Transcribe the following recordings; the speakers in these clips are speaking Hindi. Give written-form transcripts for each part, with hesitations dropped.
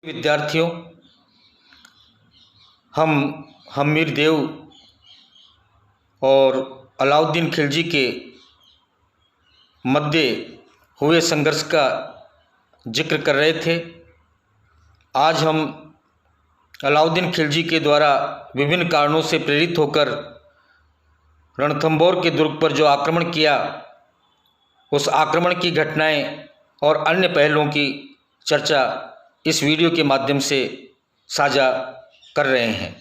विद्यार्थियों, हम हम्मीर देव और अलाउद्दीन खिलजी के मध्य हुए संघर्ष का जिक्र कर रहे थे। आज हम अलाउद्दीन खिलजी के द्वारा विभिन्न कारणों से प्रेरित होकर रणथंभौर के दुर्ग पर जो आक्रमण किया, उस आक्रमण की घटनाएं और अन्य पहलुओं की चर्चा इस वीडियो के माध्यम से साझा कर रहे हैं।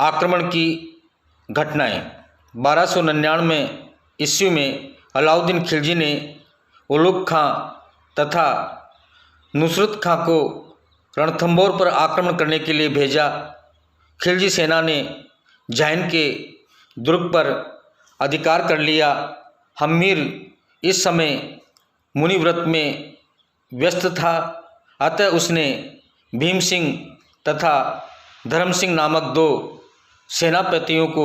आक्रमण की घटनाएं 1299 ईस्वी में अलाउद्दीन खिलजी ने उलुग खां तथा नुसरत खां को रणथंभौर पर आक्रमण करने के लिए भेजा। खिलजी सेना ने जैन के दुर्ग पर अधिकार कर लिया। हम्मीर इस समय मुनि व्रत में व्यस्त था, अतः उसने भीम सिंह तथा धर्म सिंह नामक दो सेनापतियों को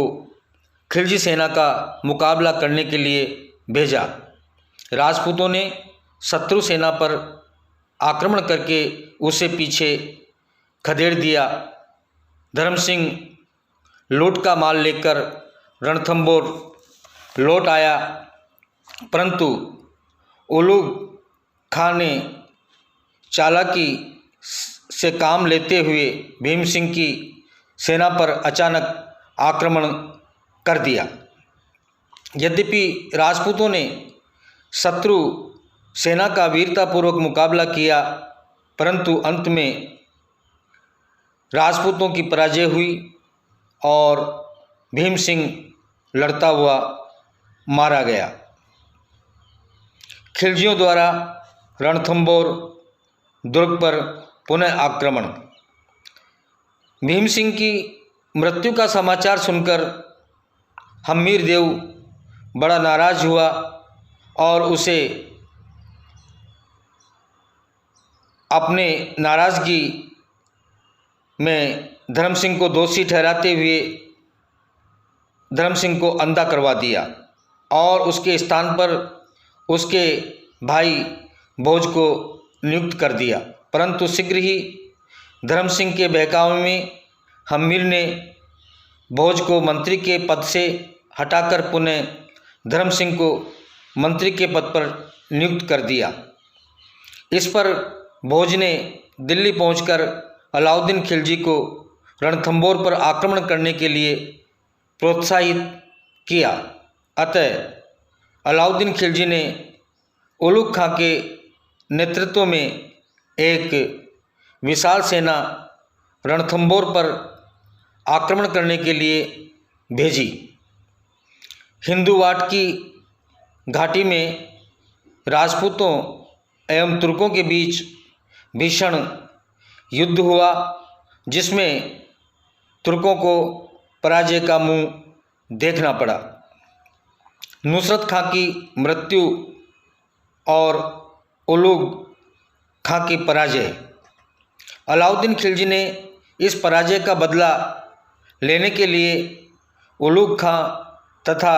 खिलजी सेना का मुकाबला करने के लिए भेजा। राजपूतों ने शत्रु सेना पर आक्रमण करके उसे पीछे खदेड़ दिया। धर्म सिंह लूट का माल लेकर रणथंभौर लौट आया, परंतु उलुग खां ने चालाकी से काम लेते हुए भीम सिंह की सेना पर अचानक आक्रमण कर दिया। यद्यपि राजपूतों ने शत्रु सेना का वीरतापूर्वक मुकाबला किया, परंतु अंत में राजपूतों की पराजय हुई और भीम सिंह लड़ता हुआ मारा गया। खिलजियों द्वारा रणथंभौर दुर्ग पर पुनः आक्रमण। भीम सिंह की मृत्यु का समाचार सुनकर हम्मीर देव बड़ा नाराज हुआ और उसे अपने नाराज़गी में धर्म सिंह को दोषी ठहराते हुए धर्म सिंह को अंधा करवा दिया और उसके स्थान पर उसके भाई भोज को नियुक्त कर दिया। परंतु शीघ्र ही धर्म सिंह के बहकावे में हम्मीर ने भोज को मंत्री के पद से हटाकर पुनः धर्म सिंह को मंत्री के पद पर नियुक्त कर दिया। इस पर भोज ने दिल्ली पहुंचकर अलाउद्दीन खिलजी को रणथंभौर पर आक्रमण करने के लिए प्रोत्साहित किया। अतः अलाउद्दीन खिलजी ने उलुग खां के नेतृत्व में एक विशाल सेना रणथंभौर पर आक्रमण करने के लिए भेजी। हिंदुवाट की घाटी में राजपूतों एवं तुर्कों के बीच भीषण युद्ध हुआ, जिसमें तुर्कों को पराजय का मुंह देखना पड़ा। नुसरत खां की मृत्यु और उलुग खां की पराजय। अलाउद्दीन खिलजी ने इस पराजय का बदला लेने के लिए उलुग खां तथा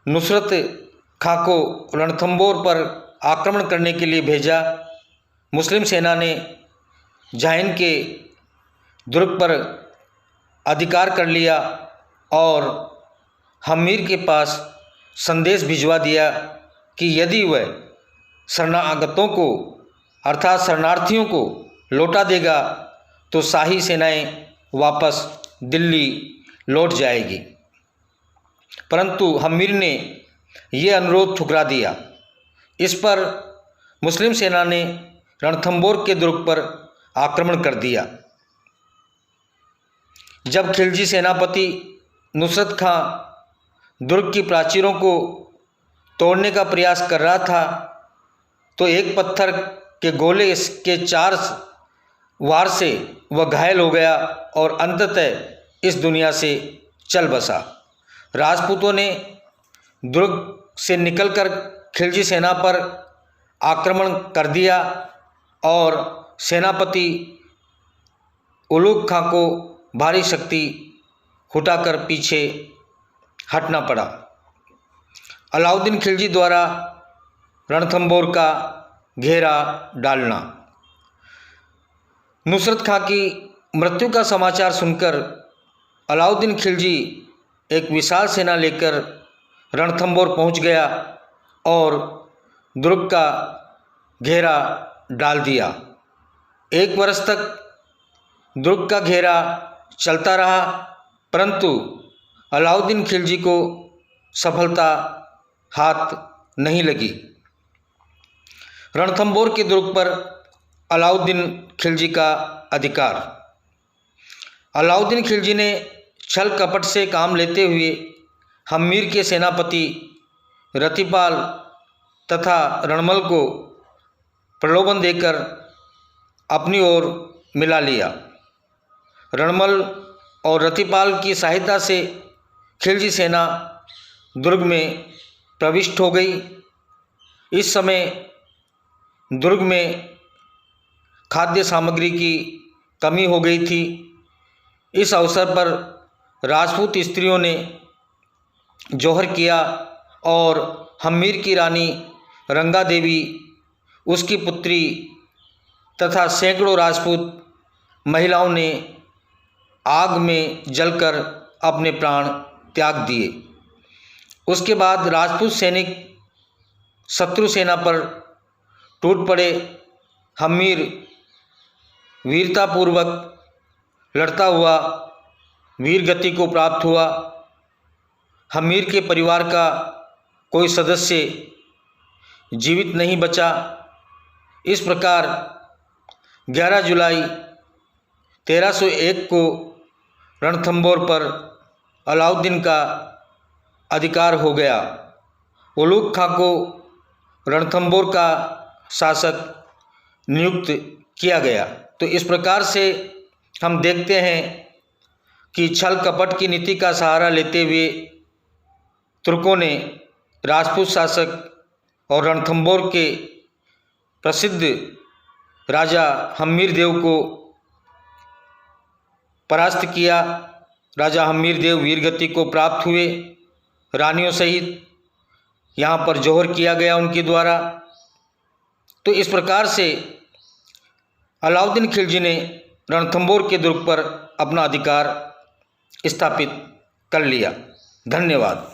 नुसरत खां को रणथंभौर पर आक्रमण करने के लिए भेजा। मुस्लिम सेना ने जैन के दुर्ग पर अधिकार कर लिया और हम्मीर के पास संदेश भिजवा दिया कि यदि वह शरणागतों को अर्थात शरणार्थियों को लौटा देगा तो शाही सेनाएं वापस दिल्ली लौट जाएगी। परंतु हम्मीर ने यह अनुरोध ठुकरा दिया। इस पर मुस्लिम सेना ने रणथंभौर के दुर्ग पर आक्रमण कर दिया। जब खिलजी सेनापति नुसरत खां दुर्ग की प्राचीरों को तोड़ने का प्रयास कर रहा था तो एक पत्थर के गोले के 4 वार से वह घायल हो गया और अंततः इस दुनिया से चल बसा। राजपूतों ने दुर्ग से निकलकर खिलजी सेना पर आक्रमण कर दिया और सेनापति उलुग खां को भारी शक्ति उठाकर पीछे हटना पड़ा। अलाउद्दीन खिलजी द्वारा रणथंभौर का घेरा डालना। नुसरत खां की मृत्यु का समाचार सुनकर अलाउद्दीन खिलजी एक विशाल सेना लेकर रणथंबोर पहुंच गया और दुर्ग का घेरा डाल दिया। 1 वर्ष तक दुर्ग का घेरा चलता रहा, परंतु अलाउद्दीन खिलजी को सफलता हाथ नहीं लगी। रणथंबोर के दुर्ग पर अलाउद्दीन खिलजी का अधिकार। अलाउद्दीन खिलजी ने छल कपट से काम लेते हुए हम्मीर के सेनापति रतिपाल तथा रणमल को प्रलोभन देकर अपनी ओर मिला लिया। रणमल और रतिपाल की सहायता से खिलजी सेना दुर्ग में प्रविष्ट हो गई। इस समय दुर्ग में खाद्य सामग्री की कमी हो गई थी। इस अवसर पर राजपूत स्त्रियों ने जौहर किया और हम्मीर की रानी रंगा देवी, उसकी पुत्री तथा सैकड़ों राजपूत महिलाओं ने आग में जलकर अपने प्राण त्याग दिए। उसके बाद राजपूत सैनिक शत्रु सेना पर टूट पड़े। हम्मीर वीरतापूर्वक लड़ता हुआ वीर गति को प्राप्त हुआ। हम्मीर के परिवार का कोई सदस्य जीवित नहीं बचा। इस प्रकार 11 जुलाई 1301 को रणथंबोर पर अलाउद्दीन का अधिकार हो गया। उलूग खां को रणथंबोर का शासक नियुक्त किया गया। तो इस प्रकार से हम देखते हैं कि छल कपट की नीति का सहारा लेते हुए तुर्कों ने राजपूत शासक और रणथंबोर के प्रसिद्ध राजा हम्मीर देव को परास्त किया। राजा हम्मीर देव वीरगति को प्राप्त हुए। रानियों सहित यहाँ पर जौहर किया गया उनके द्वारा। तो इस प्रकार से अलाउद्दीन खिलजी ने रणथंबोर के दुर्ग पर अपना अधिकार स्थापित कर लिया। धन्यवाद।